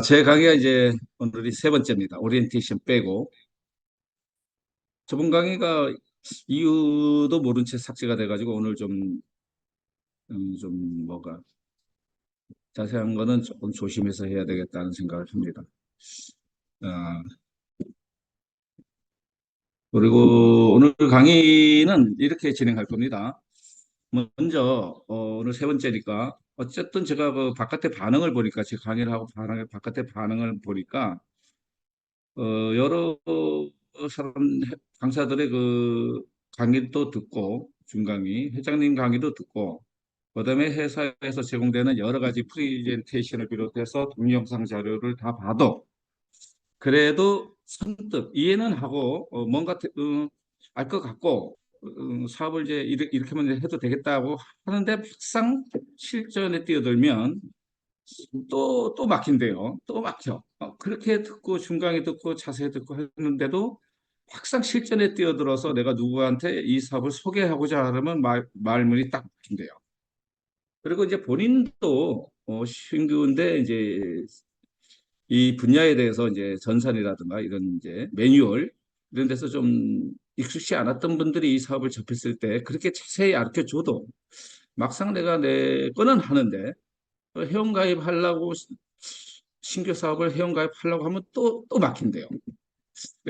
제 강의가 이제 오늘이 세 번째입니다. 오리엔테이션 빼고. 저번 강의가 이유도 모른 채 삭제가 돼가지고 오늘 좀 뭐가 자세한 거는 조금 조심해서 해야 되겠다는 생각을 합니다. 아, 그리고 오늘 강의는 이렇게 진행할 겁니다. 먼저 오늘 세 번째니까 어쨌든 제가 그 바깥의 반응을 보니까 제 강의를 하고 바깥의 반응을 보니까 여러 사람, 강사들의 그 강의도 듣고, 중강의, 회장님 강의도 듣고, 그다음에 회사에서 제공되는 여러 가지 프리젠테이션을 비롯해서 동영상 자료를 다 봐도, 그래도 선뜻 이해는 하고, 뭔가, 알 것 같고, 사업을 이제 이렇게만 해도 되겠다고 하는데, 막상 실전에 뛰어들면, 또 막힌대요. 또 막혀. 그렇게 듣고 중간에 듣고 자세히 듣고 했는데도 막상 실전에 뛰어들어서 내가 누구한테 이 사업을 소개하고자 하면 말문이 딱 막힌대요. 그리고 이제 본인도 신규인데 이제 이 분야에 대해서 이제 전산이라든가 이런 이제 매뉴얼 이런 데서 좀 익숙치 않았던 분들이 이 사업을 접했을 때 그렇게 자세히 가르쳐 줘도 막상 내가 내 거는 하는데 회원가입하려고 신규 사업을 회원가입하려고 하면 또 막힌대요.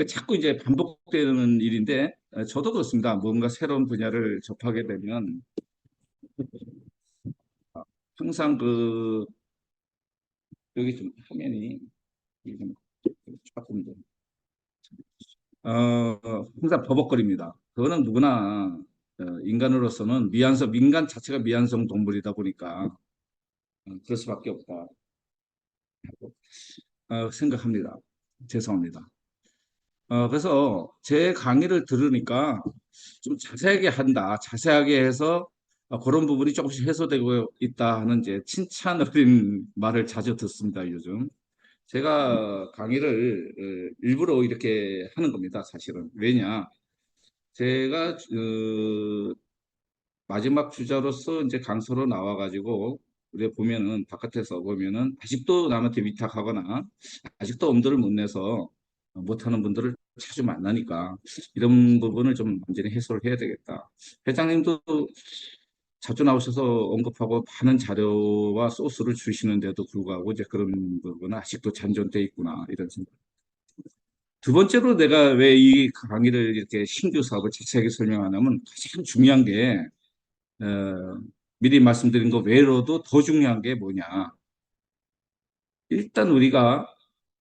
자꾸 이제 반복되는 일인데 저도 그렇습니다. 뭔가 새로운 분야를 접하게 되면 항상 그 여기 좀 화면이 이게 좀 조금 항상 버벅거립니다. 그거는 누구나 인간으로서는 민간 자체가 미완성 동물이다 보니까 그럴 수밖에 없다 생각합니다. 죄송합니다. 그래서 제 강의를 들으니까 좀 자세하게 한다. 자세하게 해서 그런 부분이 조금씩 해소되고 있다 하는 이제 칭찬 어린 말을 자주 듣습니다, 요즘. 제가 강의를 일부러 이렇게 하는 겁니다, 사실은. 왜냐? 제가 마지막 주자로서 이제 강서로 나와가지고 우리 보면은 바깥에서 보면은 아직도 남한테 위탁하거나 아직도 엄두를 못 내서 못하는 분들을 자주 만나니까 이런 부분을 좀 완전히 해소를 해야 되겠다. 회장님도 자주 나오셔서 언급하고 많은 자료와 소스를 주시는데도 불구하고 이제 그런 부분은 아직도 잔존돼 있구나 이런 생각. 두 번째로 내가 왜 이 강의를 이렇게 신규 사업을 자세하게 설명하냐면 가장 중요한 게 미리 말씀드린 것 외로도 더 중요한 게 뭐냐. 일단 우리가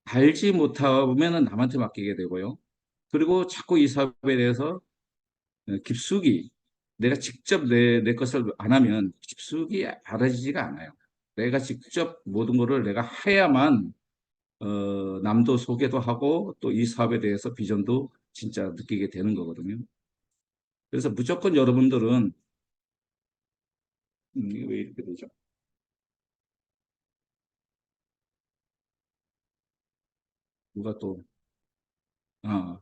알지 못하면 남한테 맡기게 되고요. 그리고 자꾸 이 사업에 대해서 깊숙이 내가 직접 내 것을 안 하면 깊숙이 알아지지가 않아요. 내가 직접 모든 것을 내가 해야만 남도 소개도 하고 또 이 사업에 대해서 비전도 진짜 느끼게 되는 거거든요. 그래서 무조건 여러분들은 이게 왜 이렇게 되죠? 누가 또 아,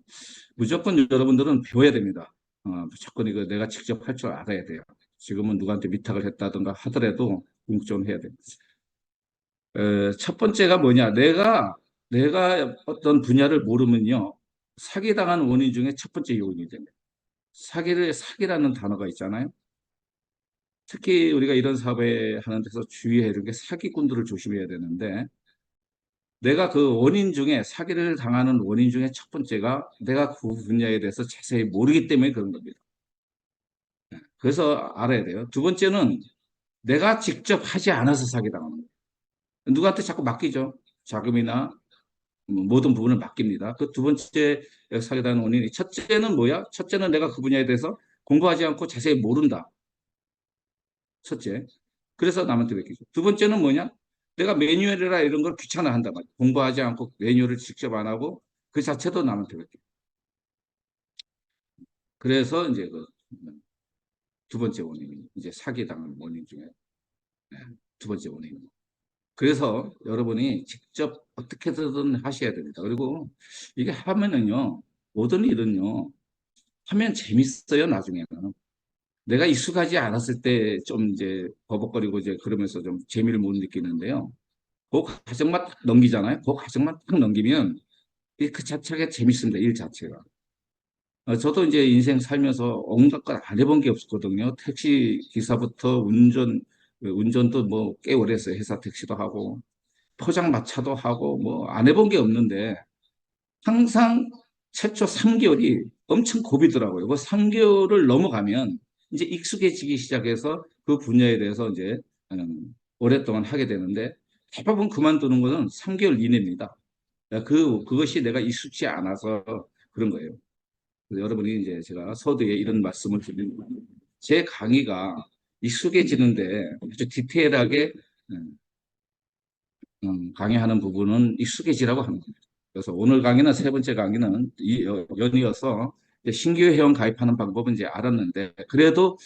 무조건 여러분들은 배워야 됩니다. 무조건 이거 내가 직접 할 줄 알아야 돼요. 지금은 누구한테 위탁을 했다든가 하더라도 공정해야 돼요. 첫 번째가 뭐냐? 내가 어떤 분야를 모르면요. 사기당하는 원인 중에 첫 번째 요인이 됩니다. 사기라는 단어가 있잖아요. 특히 우리가 이런 사업에 하는 데서 주의해야 되는 게 사기꾼들을 조심해야 되는데 내가 그 원인 중에 사기를 당하는 원인 중에 첫 번째가 내가 그 분야에 대해서 자세히 모르기 때문에 그런 겁니다. 그래서 알아야 돼요. 두 번째는 내가 직접 하지 않아서 사기당하는 거예요. 누구한테 자꾸 맡기죠. 자금이나 모든 부분을 맡깁니다. 그 두 번째 사기당하는 원인이 첫째는 뭐야? 첫째는 내가 그 분야에 대해서 공부하지 않고 자세히 모른다. 첫째. 그래서 남한테 맡기죠. 두 번째는 뭐냐? 내가 매뉴얼이라 이런 걸 귀찮아 한단 말이야. 공부하지 않고 매뉴얼을 직접 안 하고 그 자체도 남한테 맡겨. 그래서 이제 그 두 번째 원인이 이제 사기당하는 원인 중에 두 번째 원인. 그래서 여러분이 직접 어떻게든 하셔야 됩니다. 그리고 이게 하면은요, 모든 일은요, 하면 재밌어요, 나중에는. 내가 익숙하지 않았을 때 좀 이제 버벅거리고 이제 그러면서 좀 재미를 못 느끼는데요. 그 과정만 딱 넘기잖아요. 그 과정만 딱 넘기면 그 자체가 재밌습니다. 일 자체가. 저도 이제 인생 살면서 온갖 걸 안 해본 게 없었거든요. 택시 기사부터 운전도 뭐 꽤 오래 했어요. 회사 택시도 하고, 포장마차도 하고, 뭐 안 해본 게 없는데, 항상 최초 3개월이 엄청 고비더라고요. 그 3개월을 넘어가면 이제 익숙해지기 시작해서 그 분야에 대해서 이제 오랫동안 하게 되는데, 대부분 그만두는 것은 3개월 이내입니다. 그것이 내가 익숙치 않아서 그런 거예요. 그래서 여러분이 이제 제가 서두에 이런 말씀을 드리는 거예요. 제 강의가 익숙해지는데 아주 디테일하게 음, 강의하는 부분은 익숙해지라고 하는 거예요. 그래서 오늘 강의는 세 번째 강의는 연이어서 이제 신규 회원 가입하는 방법은 이제 알았는데 그래도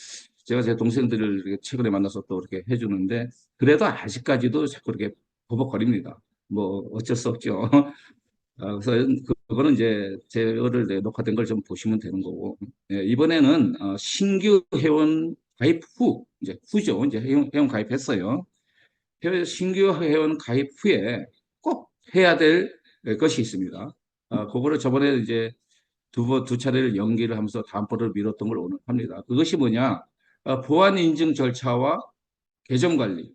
제가 제 동생들을 이렇게 최근에 만나서 또 이렇게 해주는데 그래도 아직까지도 자꾸 이렇게 버벅거립니다. 뭐 어쩔 수 없죠. 그래서 그거는 이제 제어를 녹화된 걸 좀 보시면 되는 거고. 예, 이번에는 신규 회원 가입 후, 이제 후죠. 이제 회원 가입했어요. 신규 회원 가입 후에 꼭 해야 될 것이 있습니다. 그거를 저번에 이제 두 차례를 연기를 하면서 다음번을 미뤘던 걸 오늘 합니다. 그것이 뭐냐? 보안 인증 절차와 계정 관리,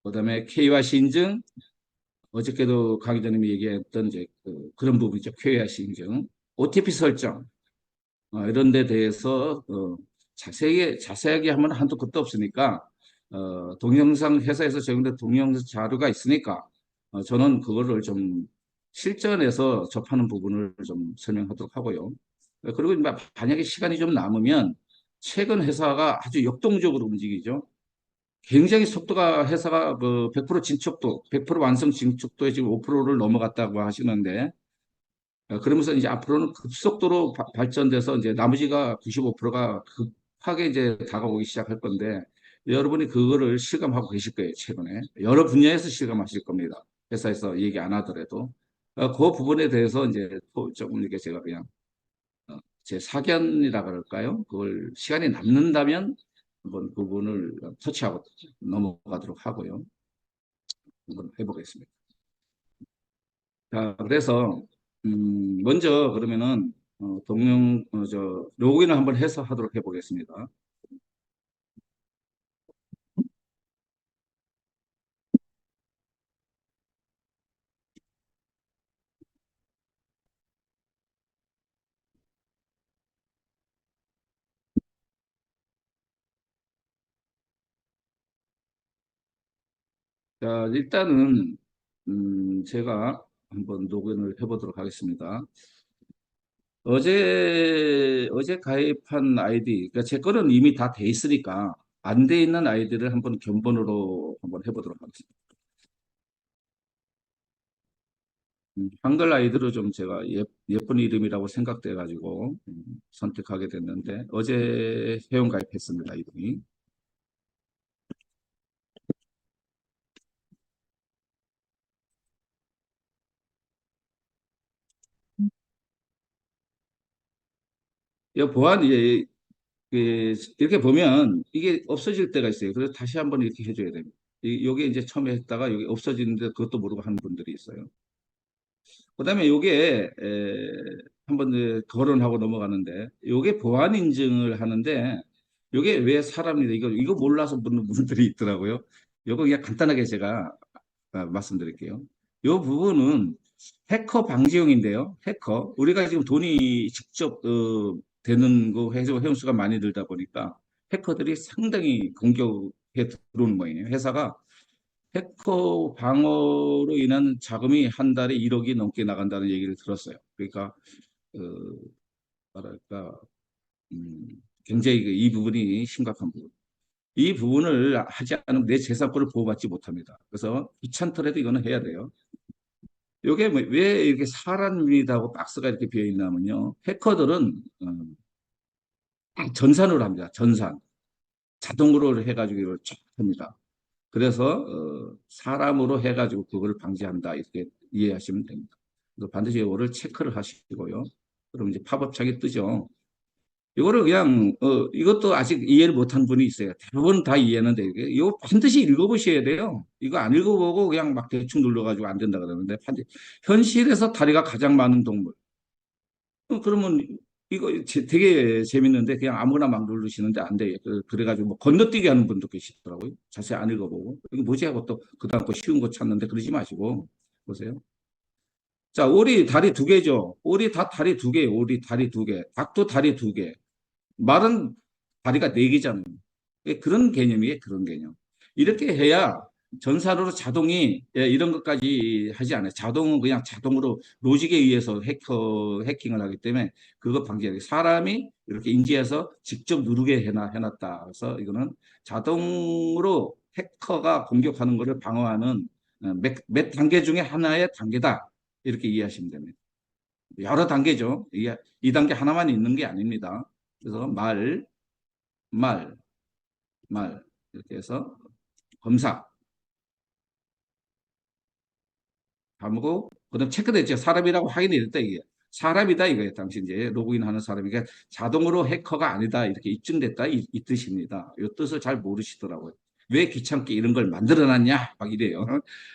그다음에 KYC 인증, 어저께도 강 기자님이 얘기했던 이제 그런 부분이죠. QAC 인증, OTP 설정 이런 데 대해서 자세하게 하면 한도 끝도 없으니까 동영상 회사에서 제공된 동영상 자료가 있으니까 저는 그거를 좀 실전에서 접하는 부분을 좀 설명하도록 하고요. 그리고 만약에 시간이 좀 남으면 최근 회사가 아주 역동적으로 움직이죠. 굉장히 속도가 회사가 그 100% 진척도, 100% 완성 진척도에 지금 5%를 넘어갔다고 하시는데, 그러면서 이제 앞으로는 급속도로 발전돼서 이제 나머지가 95%가 급하게 이제 다가오기 시작할 건데, 여러분이 그거를 실감하고 계실 거예요, 최근에. 여러 분야에서 실감하실 겁니다. 회사에서 얘기 안 하더라도. 그 부분에 대해서 이제 또 조금 이렇게 제가 그냥 제 사견이라 그럴까요? 그걸 시간이 남는다면 한번 부분을 터치하고 넘어가도록 하고요. 한번 해보겠습니다. 자, 그래서 먼저 그러면은 로그인을 한번 해서 하도록 해보겠습니다. 자, 일단은 제가 한번 로그인을 해보도록 하겠습니다. 어제 가입한 아이디, 그러니까 제 거는 이미 다 돼 있으니까 안 돼 있는 아이디를 한번 견본으로 한번 해보도록 하겠습니다. 한글 아이디로 좀 제가 예쁜 이름이라고 생각돼 가지고 선택하게 됐는데 어제 회원 가입했습니다, 이름이. 이 보안 이렇게 보면 이게 없어질 때가 있어요. 그래서 다시 한번 이렇게 해줘야 됩니다. 요게 이제 처음에 했다가 여기 없어지는데 그것도 모르고 하는 분들이 있어요. 그다음에 요게 한번 이제 거론하고 넘어가는데 요게 보안 인증을 하는데 요게 왜 사람이 이거 몰라서 묻는 분들이 있더라고요. 요거 그냥 간단하게 제가 말씀드릴게요. 요 부분은 해커 방지용인데요. 해커 우리가 지금 돈이 직접 되는 거 회원 수가 많이 들다 보니까 해커들이 상당히 공격해 들어오는 모양이에요. 회사가 해커 방어로 인한 자금이 한 달에 1억이 넘게 나간다는 얘기를 들었어요. 그러니까 어, 뭐랄까 굉장히 이 부분이 심각한 부분. 이 부분을 하지 않으면 내 재산권을 보호받지 못합니다. 그래서 귀찮더라도 이거는 해야 돼요. 이게 왜 이렇게 사람이라고 박스가 이렇게 비어 있냐면요. 해커들은 전산으로 합니다. 전산. 자동으로 해가지고 이걸 쫙 합니다. 그래서 사람으로 해가지고 그걸 방지한다 이렇게 이해하시면 됩니다. 그래서 반드시 이거를 체크를 하시고요. 그럼 이제 팝업 창이 뜨죠. 이거를 그냥 이것도 아직 이해를 못한 분이 있어요. 대부분 다 이해하는데 이거 반드시 읽어보셔야 돼요. 이거 안 읽어보고 그냥 막 대충 눌러가지고 안 된다 그러는데 현실에서 다리가 가장 많은 동물. 그러면 이거 되게 재밌는데 그냥 아무나 막 누르시는데 안 돼요. 그래가지고 뭐 건너뛰기 하는 분도 계시더라고요. 자세히 안 읽어보고 이게 뭐지 하고 또 그다음 거 쉬운 거 찾는데 그러지 마시고 보세요. 자, 오리 다리 두 개죠. 오리 다 다리 두 개, 오리 다리 두 개, 닭도 다리 두 개. 말은 다리가 네 개잖아요. 그런 개념이에요, 그런 개념. 이렇게 해야 전사로로 자동이 이런 것까지 하지 않아요. 자동은 그냥 자동으로 로직에 의해서 해킹을 하기 때문에 그거 방지하기. 사람이 이렇게 인지해서 직접 누르게 해놨다. 그래서 이거는 자동으로 해커가 공격하는 것을 방어하는 몇 단계 중에 하나의 단계다. 이렇게 이해하시면 됩니다. 여러 단계죠. 이 단계 하나만 있는 게 아닙니다. 그래서 말, 말 이렇게 해서 검사 하고 그다음 체크됐죠. 사람이라고 확인이 됐다 이게. 사람이다 이거예요. 당신 이제 로그인하는 사람이니까 자동으로 해커가 아니다 이렇게 입증됐다 이 뜻입니다. 이 뜻을 잘 모르시더라고요. 왜 귀찮게 이런 걸 만들어놨냐 막 이래요.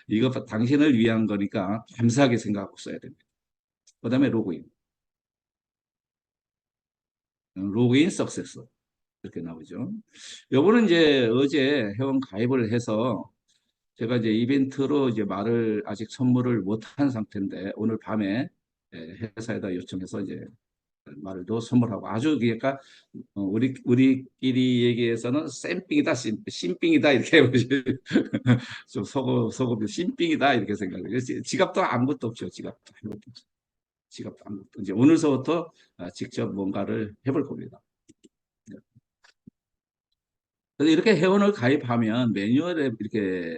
이거 당신을 위한 거니까 감사하게 생각하고 써야 됩니다. 그다음에 로그인, 로그인 석세스 이렇게 나오죠. 요거는 이제 어제 회원 가입을 해서 제가 이제 이벤트로 이제 말을 아직 선물을 못한 상태인데 오늘 밤에 회사에다 요청해서 이제 말도 선물하고 아주 그러니까 우리끼리 얘기해서는 쌤삥이다 씬삥이다 이렇게 좀 속어 씬삥이다 이렇게 생각해요. 지갑도 아무것도 없죠. 지갑도 아무것도 없죠. 지갑도 아무것도 이제 오늘서부터 직접 뭔가를 해볼 겁니다. 그래서 이렇게 회원을 가입하면 매뉴얼에 이렇게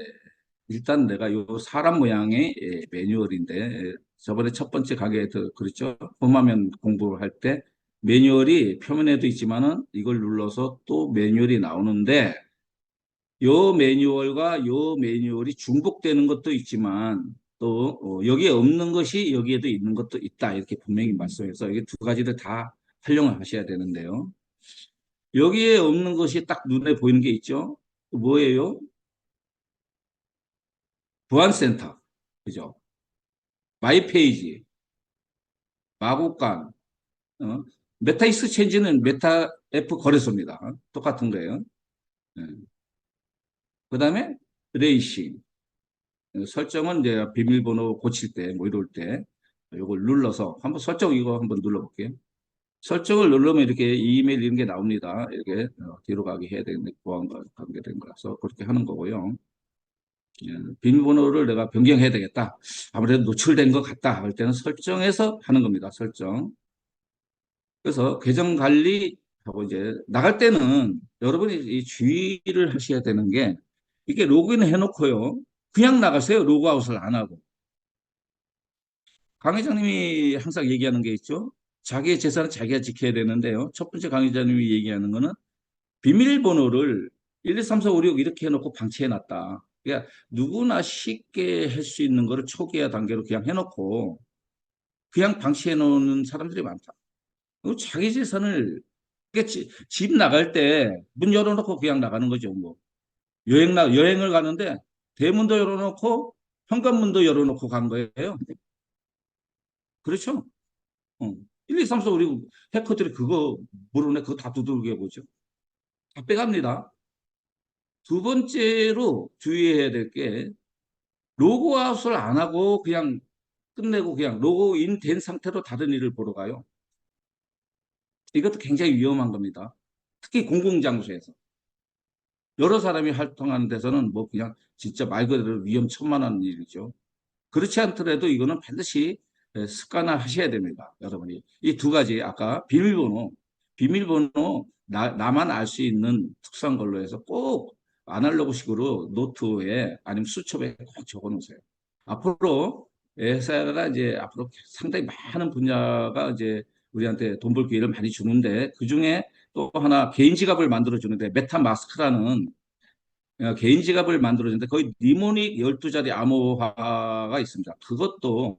일단 내가 요 사람 모양의 매뉴얼인데 저번에 첫 번째 강의에서 그랬죠. 홈화면 공부를 할 때 매뉴얼이 표면에도 있지만은 이걸 눌러서 또 매뉴얼이 나오는데 요 매뉴얼과 요 매뉴얼이 중복되는 것도 있지만 또 여기에 없는 것이 여기에도 있는 것도 있다 이렇게 분명히 말씀해서 이게 두 가지를 다 활용을 하셔야 되는데요. 여기에 없는 것이 딱 눈에 보이는 게 있죠. 뭐예요? 보안센터. 그죠? 마이페이지, 마곡간, 어? 메타 익스체인지는 메타 F 거래소입니다. 똑같은 거예요. 예. 그다음에 레이싱 설정은 이제 비밀번호 고칠 때 뭐 이럴 때 이걸 눌러서 한번 설정 이거 한번 눌러볼게요. 설정을 누르면 이렇게 이메일 이런 게 나옵니다. 이렇게 뒤로 가게 해야 되는데 보안과 관계된 거라서 그렇게 하는 거고요. 예, 비밀번호를 내가 변경해야 되겠다. 아무래도 노출된 것 같다 할 때는 설정해서 하는 겁니다. 설정. 그래서 계정 관리하고 이제 나갈 때는 여러분이 이 주의를 하셔야 되는 게 이게 로그인 해놓고요. 그냥 나가세요. 로그아웃을 안 하고. 강 회장님이 항상 얘기하는 게 있죠. 자기의 재산은 자기가 지켜야 되는데요. 첫 번째 강 회장님이 얘기하는 거는 비밀번호를 1, 2, 3, 4, 5, 6 이렇게 해놓고 방치해놨다. 그러니까 누구나 쉽게 할 수 있는 거를 초기화 단계로 그냥 해놓고 그냥 방치해놓는 사람들이 많다. 자기 재산을 그러니까 집 나갈 때 문 열어놓고 그냥 나가는 거죠. 뭐 여행을 가는데 대문도 열어놓고 현관문도 열어놓고 간 거예요. 그렇죠? 어. 1, 2, 3, 4, 5, 6 해커들이 그거 모르네. 그거 다 두들겨 보죠. 다 빼갑니다. 두 번째로 주의해야 될 게 로그아웃을 안 하고 그냥 끝내고 그냥 로그인 된 상태로 다른 일을 보러 가요. 이것도 굉장히 위험한 겁니다. 특히 공공장소에서. 여러 사람이 활동하는 데서는 뭐 그냥 진짜 말 그대로 위험천만한 일이죠. 그렇지 않더라도 이거는 반드시 습관화 하셔야 됩니다. 여러분이. 이 두 가지, 아까 비밀번호, 나만 알 수 있는 특수한 걸로 해서 꼭 아날로그식으로 노트에 아니면 수첩에 꼭 적어 놓으세요. 앞으로 회사가 이제 앞으로 상당히 많은 분야가 이제 우리한테 돈 벌 기회를 많이 주는데 그 중에 또 하나 개인 지갑을 만들어 주는데 메타마스크라는 개인 지갑을 만들어주는데 거의 니모닉 12자리 암호화가 있습니다. 그것도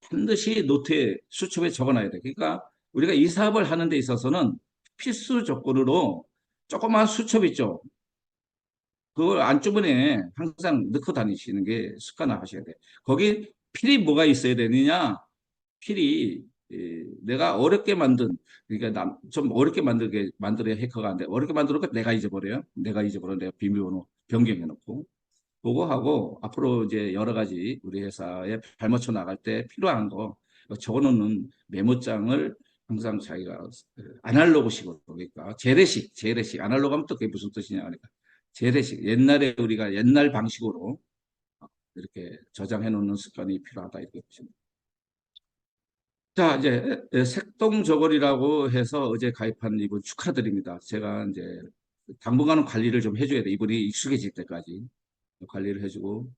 반드시 노트에 수첩에 적어놔야 돼. 그러니까 우리가 이 사업을 하는 데 있어서는 필수 조건으로 조그만 수첩 있죠. 그걸 안주머니에 항상 넣고 다니시는 게 습관화 하셔야 돼요. 거기 필히 뭐가 있어야 되느냐? 필히 내가 어렵게 만든 그러니까 좀 어렵게 만들어야 해커가 안 돼. 어렵게 만들어도 내가 잊어버려요. 내가 비밀번호 변경해 놓고 그거 하고 앞으로 이제 여러 가지 우리 회사에 발맞춰 나갈 때 필요한 거 적어놓는 메모장을 항상 자기가 아날로그식으로 그러니까 재래식 아날로그 하면 또 그게 무슨 뜻이냐 하니까 재래식 옛날에 우리가 옛날 방식으로 이렇게 저장해 놓는 습관이 필요하다 이렇게 보시면 됩니다. 자, 이제 색동 저고리라고 해서 어제 가입한 이분 축하드립니다. 제가 이제 당분간은 관리를 좀 해줘야 돼. 이분이 익숙해질 때까지 관리를 해주고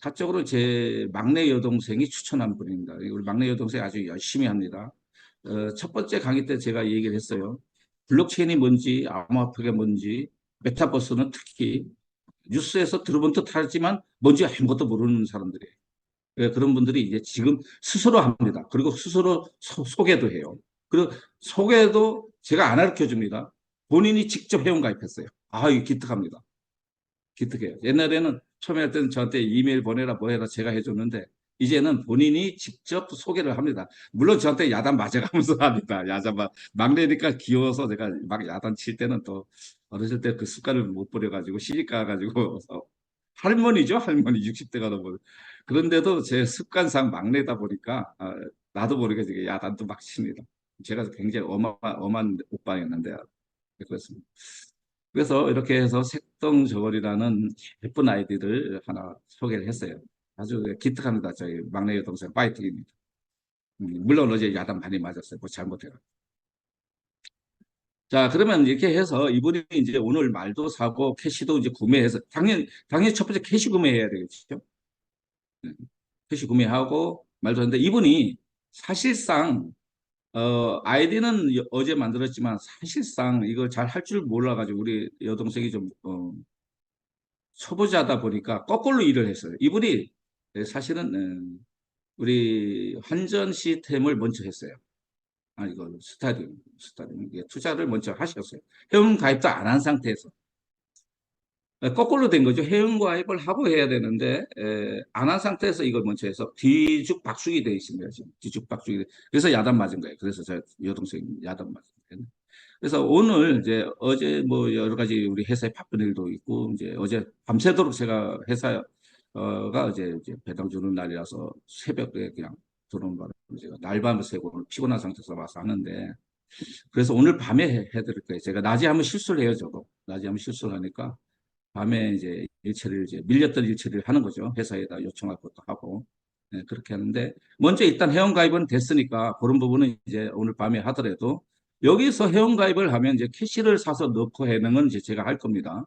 사적으로 제 막내 여동생이 추천한 분입니다. 우리 막내 여동생이 아주 열심히 합니다. 첫 번째 강의 때 제가 얘기를 했어요. 블록체인이 뭔지, 암호화폐가 뭔지, 메타버스는 특히 뉴스에서 들어본 듯 하지만 뭔지 아무것도 모르는 사람들이에요. 그런 분들이 이제 지금 스스로 합니다. 그리고 스스로 소개도 해요. 그리고 소개도 제가 안 가르쳐 줍니다. 본인이 직접 회원가입했어요. 아, 이거 기특합니다. 기특해요. 옛날에는 처음에 할 때는 저한테 이메일 보내라 뭐 해라 제가 해줬는데 이제는 본인이 직접 소개를 합니다. 물론 저한테 야단 맞아가면서 합니다. 막내니까 귀여워서 제가 막 야단 칠 때는 또 어렸을 때 그 습관을 못 버려가지고 시집가 가지고 할머니죠. 할머니 60대가 넘어. 그런데도 제 습관상 막내다 보니까 나도 모르게 되게 야단도 막 칩니다. 제가 굉장히 엄한 오빠였는데 그렇습니다. 그래서 이렇게 해서 색동 저고리라는 예쁜 아이디를 하나 소개를 했어요. 아주 기특합니다. 저희 막내 여동생 파이팅입니다. 물론 어제 야단 많이 맞았어요. 뭐 잘못해가. 자, 그러면 이렇게 해서 이분이 이제 오늘 말도 사고 캐시도 이제 구매해서 당연히 첫 번째 캐시 구매해야 되겠죠. 캐시 구매하고 말도 하는데 이분이 사실상 아이디는 어제 만들었지만 사실상 이거 잘 할 줄 몰라가지고 우리 여동생이 좀 초보자다 보니까 거꾸로 일을 했어요. 이분이 사실은 우리 환전 시스템을 먼저 했어요. 아, 이거 스타디움. 이게 투자를 먼저 하셨어요. 회원 가입도 안 한 상태에서. 거꾸로 된 거죠. 회원 가입을 하고 해야 되는데, 안 한 상태에서 이걸 먼저 해서 뒤죽박죽이 돼 있습니다. 지금 뒤죽박죽이. 그래서 야단 맞은 거예요. 그래서 저 여동생 야단 맞은 거예요. 그래서 오늘 이제 어제 뭐 여러 가지 우리 회사에 바쁜 일도 있고 이제 어제 밤새도록 제가 회사가 이제 배당 주는 날이라서 새벽에 그냥 들어온 바람에 제가 날밤을 새고 오늘 피곤한 상태에서 와서 하는데 그래서 오늘 밤에 해드릴 거예요. 제가 낮에 한번 실수를 해요, 저도. 낮에 한번 실수를 하니까 밤에 이제 이제 밀렸던 일처리를 하는 거죠. 회사에다 요청할 것도 하고. 네, 그렇게 하는데, 먼저 일단 회원가입은 됐으니까, 그런 부분은 이제 오늘 밤에 하더라도, 여기서 회원가입을 하면 이제 캐시를 사서 넣고 하는 건 이제 제가 할 겁니다.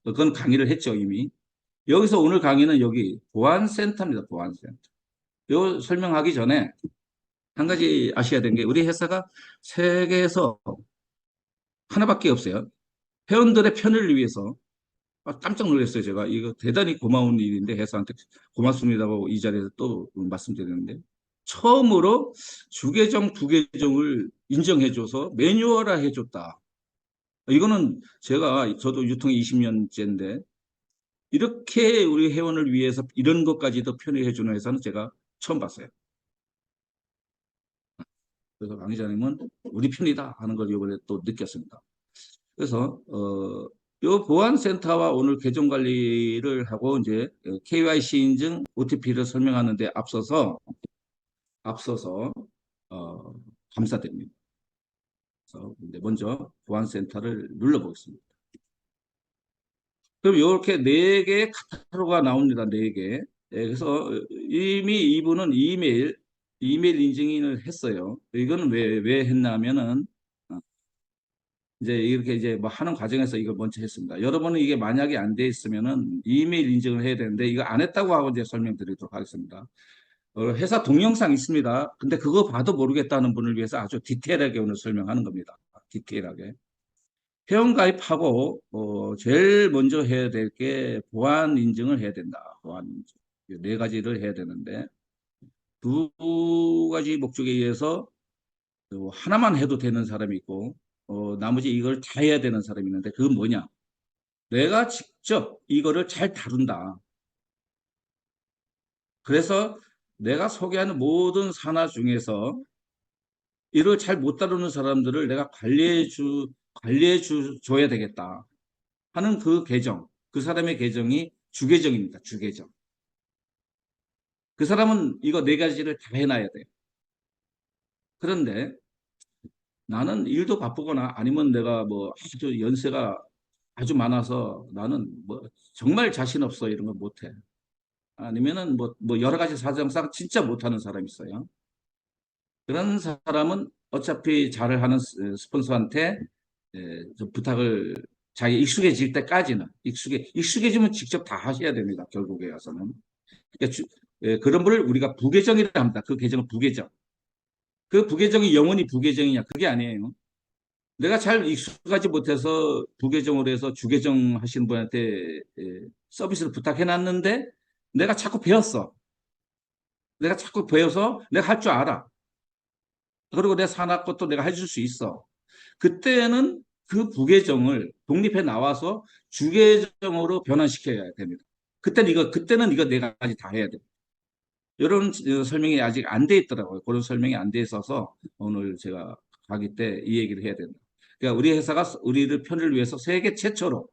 그건 강의를 했죠, 이미. 여기서 오늘 강의는 여기 보안센터입니다, 보안센터. 요 설명하기 전에 한 가지 아셔야 되는 게, 우리 회사가 세계에서 하나밖에 없어요. 회원들의 편을 위해서 깜짝 놀랐어요, 제가. 이거 대단히 고마운 일인데, 회사한테 고맙습니다고 이 자리에서 또 말씀드리는데. 처음으로 주계정 두 계정을 인정해줘서 매뉴얼화 해줬다. 이거는 저도 유통이 20년째인데, 이렇게 우리 회원을 위해서 이런 것까지도 편의해주는 회사는 제가 처음 봤어요. 그래서 강 기자님은 우리 편이다 하는 걸 이번에 또 느꼈습니다. 그래서 요 보안센터와 오늘 계정 관리를 하고 이제 KYC 인증 OTP를 설명하는 데 앞서서 어, 감사드립니다. 그래서 먼저 보안센터를 눌러보겠습니다. 그럼 이렇게 네 개의 카타로그가 나옵니다. 네 개. 그래서 이미 이분은 이메일 인증을 했어요. 이거는 왜 했냐면은 이제 이렇게 이제 뭐 하는 과정에서 이걸 먼저 했습니다. 여러분은 이게 만약에 안 돼 있으면은 이메일 인증을 해야 되는데 이거 안 했다고 하고 이제 설명드리도록 하겠습니다. 회사 동영상 있습니다. 근데 그거 봐도 모르겠다는 분을 위해서 아주 디테일하게 오늘 설명하는 겁니다. 디테일하게. 회원가입하고 제일 먼저 해야 될 게 보안 인증을 해야 된다. 보안 인증. 네 가지를 해야 되는데 두 가지 목적에 의해서 하나만 해도 되는 사람이 있고, 나머지 이걸 다 해야 되는 사람이 있는데, 그건 뭐냐? 내가 직접 이거를 잘 다룬다. 그래서 내가 소개하는 모든 산하 중에서 이걸 잘 못 다루는 사람들을 내가 줘야 되겠다 하는 그 계정, 그 사람의 계정이 주계정입니다. 주계정. 그 사람은 이거 네 가지를 다 해놔야 돼요. 그런데 나는 일도 바쁘거나 아니면 내가 뭐 아주 연세가 아주 많아서 나는 뭐 정말 자신 없어 이런 거 못해. 아니면은 뭐 여러 가지 사정상 진짜 못하는 사람이 있어요. 그런 사람은 어차피 잘을 하는 스폰서한테 좀 부탁을 자기 익숙해질 때까지는 익숙해지면 직접 다 하셔야 됩니다. 결국에 와서는. 그러니까 그런 분을 우리가 부계정이라 합니다. 그 계정은 부계정. 그 부계정이 영원히 부계정이냐? 그게 아니에요. 내가 잘 익숙하지 못해서 부계정으로 해서 주계정 하시는 분한테 서비스를 부탁해 놨는데 내가 자꾸 배웠어. 내가 자꾸 배워서 내가 할 줄 알아. 그리고 내 산하 것도 내가 해줄 수 있어. 그때는 그 부계정을 독립해 나와서 주계정으로 변환시켜야 됩니다. 그때는 이거 네 가지 다 해야 돼. 이런 설명이 아직 안 돼 있더라고요. 그런 설명이 안 돼 있어서 오늘 제가 가기 때 이 얘기를 해야 된다. 그러니까 우리 회사가 우리를 편의를 위해서 세계 최초로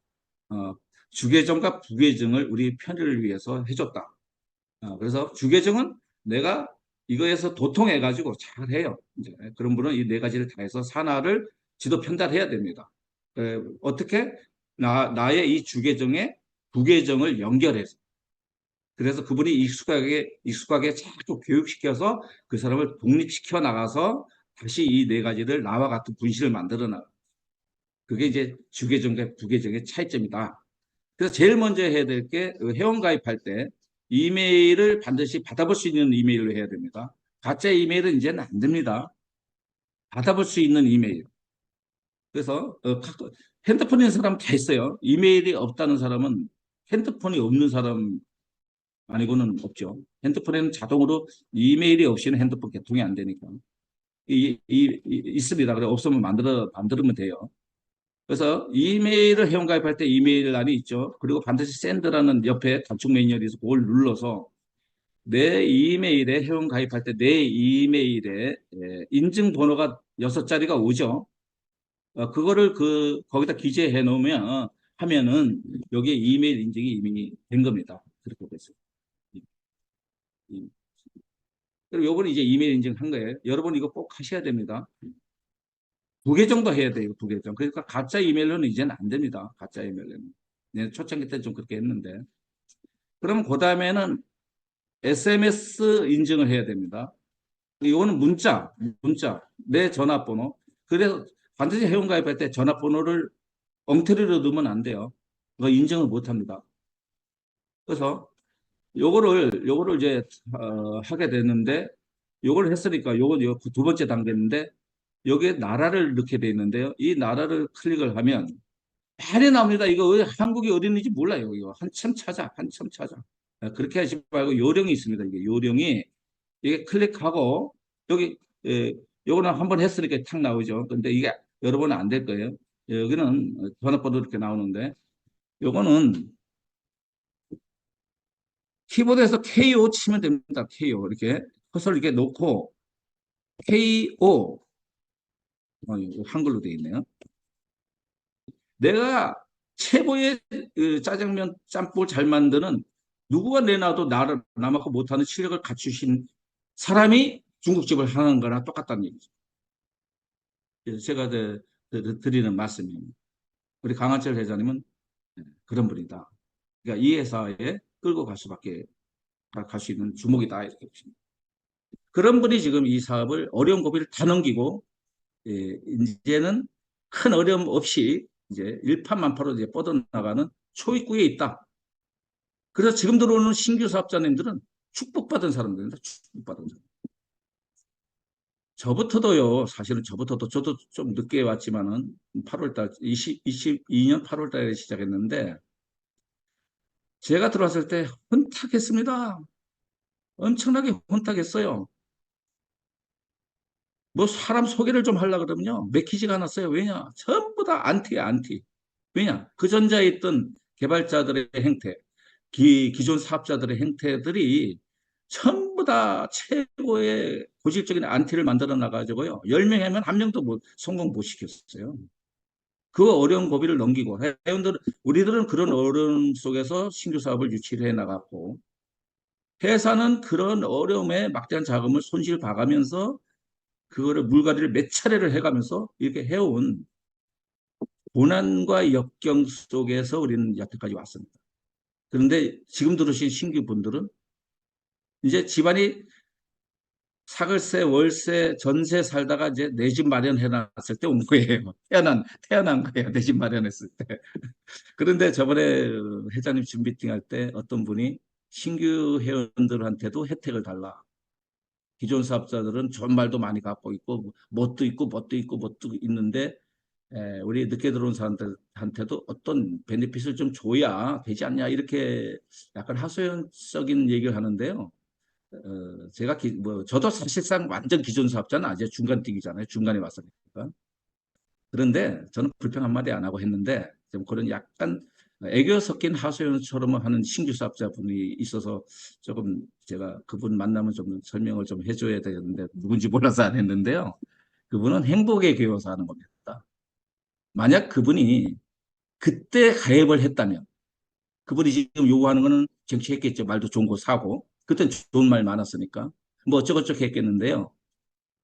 어, 주계정과 부계정을 우리 편의를 위해서 해줬다. 그래서 주계정은 내가 이거에서 도통해가지고 잘해요. 이제 그런 분은 이 네 가지를 다 해서 산하를 지도 편달해야 됩니다. 어떻게? 나의 이 주계정에 부계정을 연결해서. 그래서 그분이 익숙하게 자꾸 교육시켜서 그 사람을 독립시켜 나가서 다시 이 네 가지를 나와 같은 분실을 만들어 나가. 그게 이제 주계정과 부계정의 차이점이다. 그래서 제일 먼저 해야 될 게 회원가입할 때 이메일을 반드시 받아볼 수 있는 이메일로 해야 됩니다. 가짜 이메일은 이제는 안 됩니다. 받아볼 수 있는 이메일. 그래서 핸드폰 있는 사람 다 있어요. 이메일이 없다는 사람은 핸드폰이 없는 사람 아니고는 없죠. 핸드폰에는 자동으로 이메일이 없이는 핸드폰 개통이 안 되니까. 있습니다. 그래 없으면 만들면 돼요. 그래서 이메일을 회원가입할 때 이메일란이 있죠. 그리고 반드시 샌드라는 옆에 단축 매뉴얼이 있어 그걸 눌러서 내 이메일에 회원가입할 때 내 이메일에 인증번호가 6자리가 오죠. 그거를 거기다 기재해 놓으면 하면은 여기에 이메일 인증이 이미 된 겁니다. 그렇게 됐어요. 그리고 요거는 이제 이메일 인증한 거예요. 여러분 이거 꼭 하셔야 됩니다. 2개 정도 해야 돼요. 2개 정도. 그러니까 가짜 이메일로는 이제는 안 됩니다. 가짜 이메일로는. 네, 초창기 때 좀 그렇게 했는데. 그럼 그 다음에는 SMS 인증을 해야 됩니다. 이거는 문자, 내 전화번호. 그래서 반드시 회원가입할 때 전화번호를 엉터리로 넣으면 안 돼요. 그거 인증을 못 합니다. 그래서 요거를 이제 하게 됐는데 요걸 했으니까 요거 두 번째 단계인데 여기에 나라를 넣게 돼 있는데요. 이 나라를 클릭을 하면 많이 나옵니다. 이거 한국이 어디 있는지 몰라요. 이거 한참 찾아, 한참 찾아. 그렇게 하지 말고 요령이 있습니다. 이게 요령이 이게 클릭하고 여기 요거는 한번 했으니까 탁 나오죠. 근데 이게 여러 번은 안 될 거예요. 여기는 전화번호 이렇게 나오는데 요거는 키보드에서 KO 치면 됩니다. KO 이렇게 커서를 이렇게 놓고 KO 한글로 되어 있네요. 내가 최고의 짜장면 짬뽕을 잘 만드는 누구가 내놔도 나만큼 못하는 실력을 갖추신 사람이 중국집을 하는 거나 똑같다는 얘기죠. 그래서 제가 드리는 말씀입니다. 우리 강한철 회장님은 그런 분이다. 그러니까 이 회사에 끌고 갈 수 있는 주목이다. 이렇게 보십니다. 그런 분이 지금 이 사업을 어려운 고비를 다 넘기고 이제는 큰 어려움 없이 이제 일파만파로 이제 뻗어나가는 초입구에 있다. 그래서 지금 들어오는 신규 사업자님들은 축복받은 사람들입니다. 축복받은 사람. 저부터도요, 사실은 저도 좀 늦게 왔지만은 8월달, 22년 8월달에 시작했는데, 제가 들어왔을 때 혼탁했습니다. 엄청나게 혼탁했어요. 뭐 사람 소개를 좀 하려고 그러면요. 맥히지가 않았어요. 왜냐? 전부 다 안티야, 안티. 왜냐? 그 전자에 있던 개발자들의 행태, 기존 사업자들의 행태들이 전부 다 최고의 고질적인 안티를 만들어 나가지고요. 10명이면 한 명도 성공 못 시켰어요. 그 어려운 고비를 넘기고 우리들은 그런 어려움 속에서 신규 사업을 유치를 해 나갔고 회사는 그런 어려움에 막대한 자금을 손실 봐가면서 그거를 물갈이를 몇 차례를 해가면서 이렇게 해온 고난과 역경 속에서 우리는 여태까지 왔습니다. 그런데 지금 들으신 신규 분들은 이제 집안이 사글세, 월세, 전세 살다가 이제 내 집 마련해 놨을 때 온 거예요. 태어난 거예요. 내 집 마련했을 때. 그런데 저번에 회장님 준 미팅 할 때 어떤 분이 신규 회원들한테도 혜택을 달라. 기존 사업자들은 좋은 말도 많이 갖고 있고, 뭣도 있고, 뭣도 있고, 뭣도 있는데, 우리 늦게 들어온 사람들한테도 어떤 베네핏을 좀 줘야 되지 않냐, 이렇게 약간 하소연적인 얘기를 하는데요. 제가, 저도 사실상 완전 기존 사업자는 아니죠. 중간 뛰기잖아요. 중간에 왔으니까. 그런데 저는 불평 한마디 안 하고 했는데 좀 그런 약간 애교 섞인 하소연처럼 하는 신규 사업자분이 있어서 조금 제가 그분 만나면 좀 설명을 좀 해줘야 되는데 누군지 몰라서 안 했는데요. 그분은 행복의 교여서 하는 겁니다. 만약 그분이 그때 가입을 했다면 그분이 지금 요구하는 거는 정치했겠죠. 말도 좋은 거 사고 그땐 좋은 말 많았으니까 뭐 어쩌고저쩌고 했겠는데요.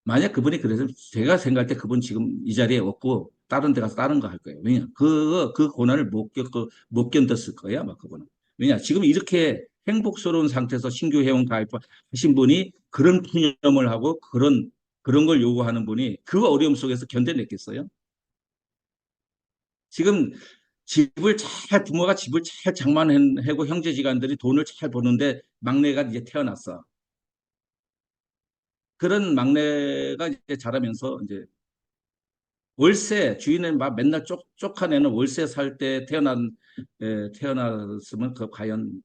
만약 그분이 그래서 제가 생각할 때 그분 지금 이 자리에 없고 다른 데 가서 다른 거 할 거예요. 왜냐? 그 고난을 못 견뎠을 거예요. 아마 그분은. 왜냐? 지금 이렇게 행복스러운 상태에서 신규 회원 가입하신 분이 그런 푸념을 하고 그런 걸 요구하는 분이 그 어려움 속에서 견뎌냈겠어요? 지금 부모가 집을 잘 장만하고 형제지간들이 돈을 잘 버는데 막내가 이제 태어났어. 그런 막내가 이제 자라면서 이제 월세 주인은 막 맨날 쫓아내는 월세 살 때 태어났으면 그 과연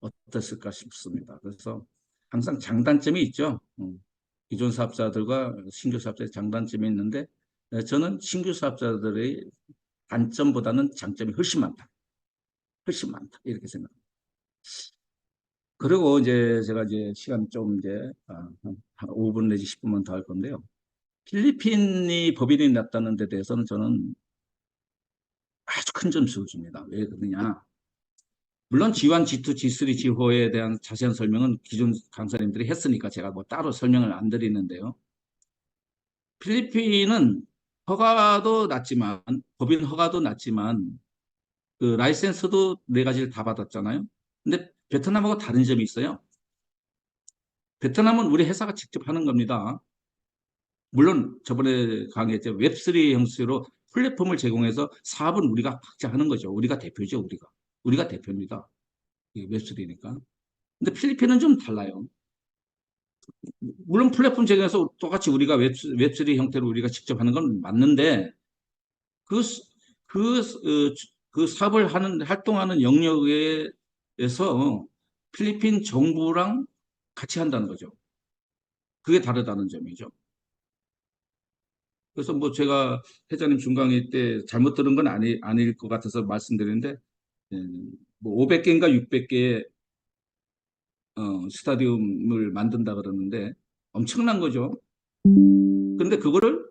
어땠을까 싶습니다. 그래서 항상 장단점이 있죠. 기존 사업자들과 신규 사업자의 장단점이 있는데 저는 신규 사업자들의 단점보다는 장점이 훨씬 많다. 훨씬 많다. 이렇게 생각합니다. 그리고 이제 제가 이제 시간 좀 이제 한 5분 내지 10분만 더 할 건데요. 필리핀이 법인이 났다는 데 대해서는 저는 아주 큰 점수를 줍니다. 왜 그러냐? 물론 G1, G2, G3, G4에 대한 자세한 설명은 기존 강사님들이 했으니까 제가 뭐 따로 설명을 안 드리는데요. 필리핀은 허가도 낮지만, 법인 허가도 낮지만, 그 라이센스도 네 가지를 다 받았잖아요. 근데 베트남하고 다른 점이 있어요. 베트남은 우리 회사가 직접 하는 겁니다. 물론 저번에 강의했죠. 웹3 형식으로 플랫폼을 제공해서 사업은 우리가 각자 하는 거죠. 우리가 대표죠, 우리가. 우리가 대표입니다. 웹3니까. 근데 필리핀은 좀 달라요. 물론 플랫폼 제공해서 똑같이 우리가 웹3 형태로 우리가 직접 하는 건 맞는데 그, 그, 그 사업을 활동하는 영역에서 필리핀 정부랑 같이 한다는 거죠. 그게 다르다는 점이죠. 그래서 뭐 제가 회장님 중강의 때 잘못 들은 건 아닐 것 같아서 말씀드리는데, 뭐 500개인가 600개의 스타디움을 만든다 그러는데 엄청난 거죠. 근데 그거를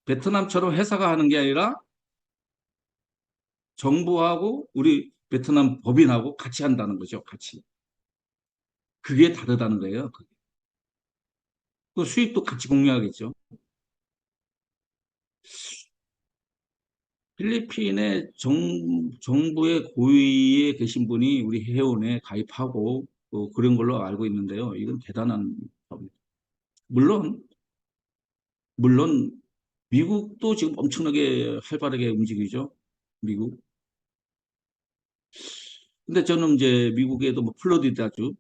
베트남처럼 회사가 하는 게 아니라 정부하고 우리 베트남 법인하고 같이 한다는 거죠. 같이. 그게 다르다는 거예요. 그 수익도 같이 공유하겠죠. 필리핀의 정부의 고위에 계신 분이 우리 회원에 가입하고 그런 걸로 알고 있는데요. 이건 대단한 겁니다. 물론, 물론, 미국도 지금 엄청나게 활발하게 움직이죠. 미국. 근데 저는 이제 미국에도 뭐 플로리다주,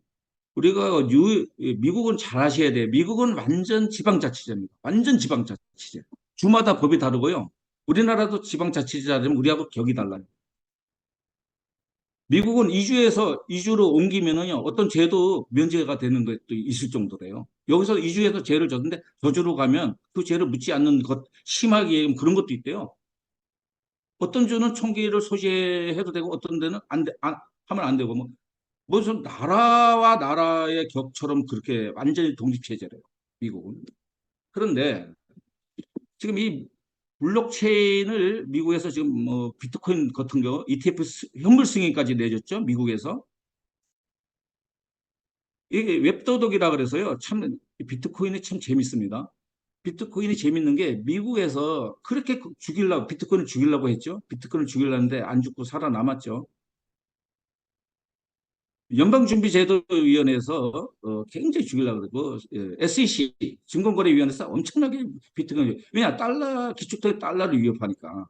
미국은 잘 아셔야 돼요. 미국은 완전 지방자치제입니다. 완전 지방자치제. 주마다 법이 다르고요. 우리나라도 지방자치제라면 우리하고 격이 달라요. 미국은 이주로 옮기면은요, 어떤 죄도 면제가 되는 것도 있을 정도래요. 여기서 이주해서 죄를 졌는데 저주로 가면 그 죄를 묻지 않는 것, 심하게 얘기하면 그런 것도 있대요. 어떤 주는 총기를 소지해도 되고 어떤 데는 하면 안 되고 뭐 무슨 나라와 나라의 격처럼 그렇게 완전히 독립체제래요. 미국은. 그런데 지금 이 블록체인을 미국에서 지금 뭐 비트코인 같은 경우 ETF 현물 승인까지 내줬죠. 미국에서. 이게 웹도덕이라 그래서요. 참 비트코인이 참 재밌습니다. 비트코인이 재밌는 게 미국에서 그렇게 죽이려고 비트코인을 죽이려고 했죠. 비트코인을 죽이려는데 안 죽고 살아남았죠. 연방준비제도위원회에서 굉장히 죽이려고 그러고 SEC 증권거래위원회에서 엄청나게 비트코인 왜냐 달러 기축통화 달러를 위협하니까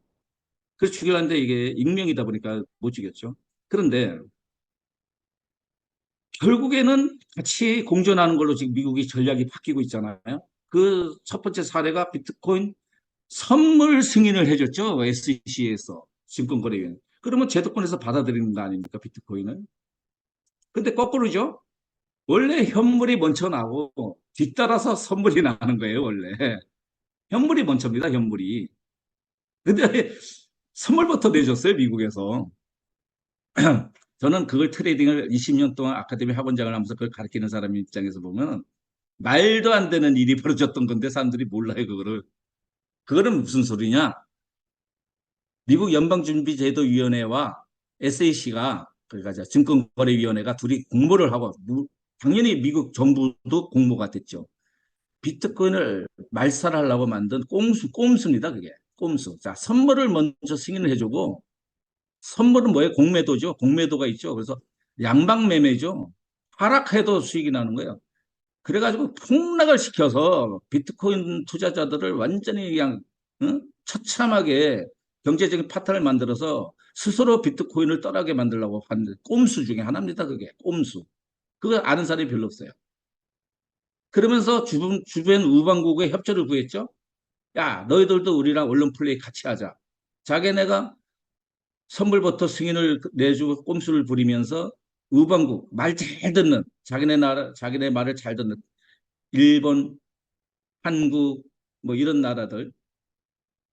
그래서 죽이려는데 이게 익명이다 보니까 못 죽였죠. 그런데 결국에는 같이 공존하는 걸로 지금 미국이 전략이 바뀌고 있잖아요. 그 첫 번째 사례가 비트코인 선물 승인을 해줬죠. SEC에서 증권거래위원. 그러면 제도권에서 받아들이는 거 아닙니까? 비트코인을. 근데 거꾸로죠. 원래 현물이 먼저 나고 뒤따라서 선물이 나는 거예요, 원래. 현물이 먼저입니다, 현물이. 근데 선물부터 내줬어요, 미국에서. 저는 그걸 트레이딩을 20년 동안 아카데미 학원장을 하면서 그걸 가르치는 사람 입장에서 보면 말도 안 되는 일이 벌어졌던 건데 사람들이 몰라요, 그거를. 그거는 무슨 소리냐? 미국 연방준비제도위원회와 SEC가 그러니까 증권거래위원회가 둘이 공모를 하고 당연히 미국 정부도 공모가 됐죠. 비트코인을 말살하려고 만든 꼼수입니다, 그게. 꼼수. 자, 선물을 먼저 승인을 해주고, 선물은 뭐예요? 공매도죠. 공매도가 있죠. 그래서 양방매매죠. 하락해도 수익이 나는 거예요. 그래가지고 폭락을 시켜서 비트코인 투자자들을 완전히 그냥, 응? 처참하게 경제적인 파탄을 만들어서 스스로 비트코인을 떠나게 만들려고 하는 꼼수 중에 하나입니다, 그게. 꼼수. 그거 아는 사람이 별로 없어요. 그러면서 주변 우방국의 협조를 구했죠. 야, 너희들도 우리랑 언론 플레이 같이 하자. 자기네가 선물부터 승인을 내주고 꼼수를 부리면서 우방국, 말 잘 듣는, 자기네 말을 잘 듣는 일본, 한국, 뭐 이런 나라들,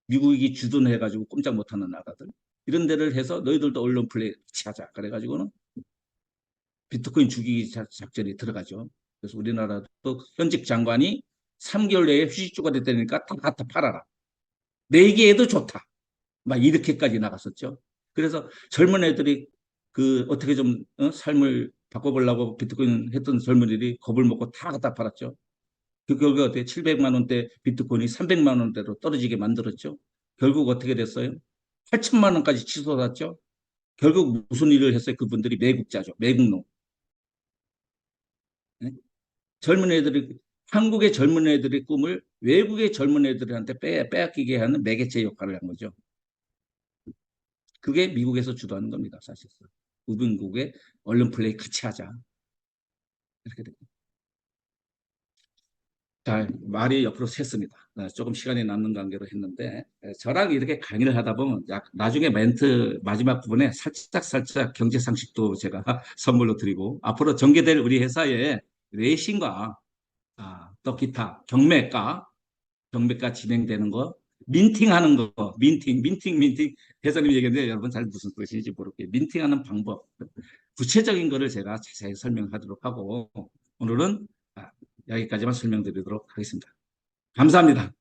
미국이 주둔해가지고 꼼짝 못하는 나라들, 이런 데를 해서 너희들도 언론 플레이 같이 하자. 그래가지고는 비트코인 죽이기 작전이 들어가죠. 그래서 우리나라도 현직 장관이 3개월 내에 휴식주가 됐다니까 다 갖다 팔아라. 내기에도 좋다. 막 이렇게까지 나갔었죠. 그래서 젊은 애들이 그 어떻게 좀 삶을 바꿔보려고 비트코인 했던 젊은이들이 겁을 먹고 다 갖다 팔았죠. 그 결과 어떻게 700만 원대 비트코인이 300만 원대로 떨어지게 만들었죠. 결국 어떻게 됐어요? 8천만 원까지 치솟았죠. 결국 무슨 일을 했어요? 그분들이 매국자죠. 매국노. 네? 젊은 애들이 한국의 젊은 애들의 꿈을 외국의 젊은 애들한테 빼앗기게 하는 매개체 역할을 한 거죠. 그게 미국에서 주도하는 겁니다. 사실상. 우방국의 언론 플레이 같이 하자. 이렇게 됩니다. 자, 말이 옆으로 샜습니다. 조금 시간이 남는 관계로 했는데 저랑 이렇게 강의를 하다 보면 나중에 멘트 마지막 부분에 살짝 경제 상식도 제가 선물로 드리고 앞으로 전개될 우리 회사의 레이싱과 또 기타 경매가 진행되는 거 민팅하는 거 민팅 회장님 얘기했는데 여러분 잘 무슨 뜻인지 모르겠어요. 민팅하는 방법 구체적인 거를 제가 자세히 설명하도록 하고 오늘은 여기까지만 설명드리도록 하겠습니다. 감사합니다.